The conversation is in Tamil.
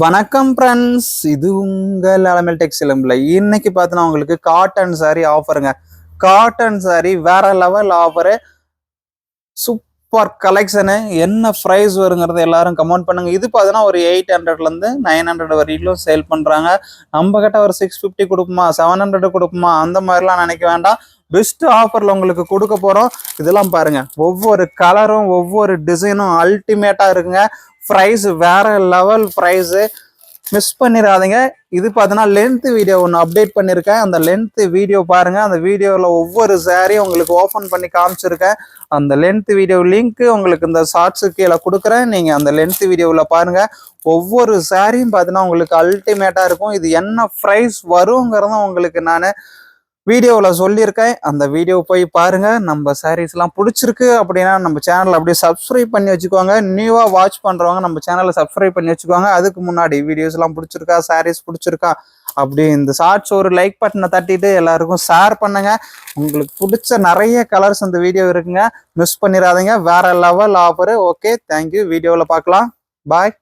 வணக்கம் ஃப்ரெண்ட்ஸ், இது உங்கள் அலமல் டெக்ஸ்டைல்ல. இன்னைக்கு பார்த்தீங்கன்னா உங்களுக்கு காட்டன் சாரி ஆஃபருங்க. காட்டன் சாரி வேற லெவல் ஆஃபரு, சூப்பர் கலெக்ஷனு. என்ன ப்ரைஸ் வருங்கிறது எல்லாரும் கமெண்ட் பண்ணுங்க. இது பார்த்தீங்கன்னா ஒரு 800லேருந்து 900 வரைக்கும் சேல் பண்ணுறாங்க. நம்ம கிட்ட ஒரு 650 கொடுப்போமா, 700 கொடுப்போமா, அந்த மாதிரிலாம் நினைக்க வேண்டாம். பெஸ்ட் ஆஃபரில் உங்களுக்கு கொடுக்க போகிறோம். இதெல்லாம் பாருங்க, ஒவ்வொரு கலரும் ஒவ்வொரு டிசைனும் அல்டிமேட்டாக இருக்குங்க. ப்ரைஸ் வேற லெவல் ப்ரைஸு, மிஸ் பண்ணிடாதீங்க. இது பார்த்தீங்கன்னா லென்த் வீடியோ ஒன்று அப்டேட் பண்ணியிருக்கேன். அந்த லென்த் வீடியோ பாருங்க. அந்த வீடியோவில் ஒவ்வொரு சாரியும் உங்களுக்கு ஓப்பன் பண்ணி காமிச்சிருக்கேன். அந்த லென்த் வீடியோ லிங்க் உங்களுக்கு இந்த ஷார்ட்ஸு கீழே கொடுக்குறேன். நீங்கள் அந்த லென்த் வீடியோவில் பாருங்க. ஒவ்வொரு சாரியும் பார்த்தீங்கன்னா உங்களுக்கு அல்டிமேட்டாக இருக்கும். இது என்ன ப்ரைஸ் வருங்கிறதும் உங்களுக்கு நான் வீடியோவில் சொல்லியிருக்கேன். அந்த வீடியோ போய் பாருங்க. நம்ம சாரீஸ்லாம் பிடிச்சிருக்கு அப்படின்னா நம்ம சேனலை அப்படியே சப்ஸ்கிரைப் பண்ணி வச்சுக்கோங்க. நியூவாக வாட்ச் பண்ணுறவங்க நம்ம சேனலை சப்ஸ்கிரைப் பண்ணி வச்சுக்கோங்க. அதுக்கு முன்னாடி வீடியோஸ்லாம் பிடிச்சிருக்கா, சாரீஸ் பிடிச்சிருக்கா, அப்படி இந்த ஷார்ட்ஸ் ஒரு லைக் பட்டனை தட்டிட்டு எல்லாருக்கும் ஷேர் பண்ணுங்க. உங்களுக்கு பிடிச்ச நிறைய கலர்ஸ் இந்த வீடியோ இருக்குங்க, மிஸ் பண்ணிடாதீங்க. வேற லெவல் ஆஃபரு. Okay, thank you. வீடியோவில் பார்க்கலாம். பாய்.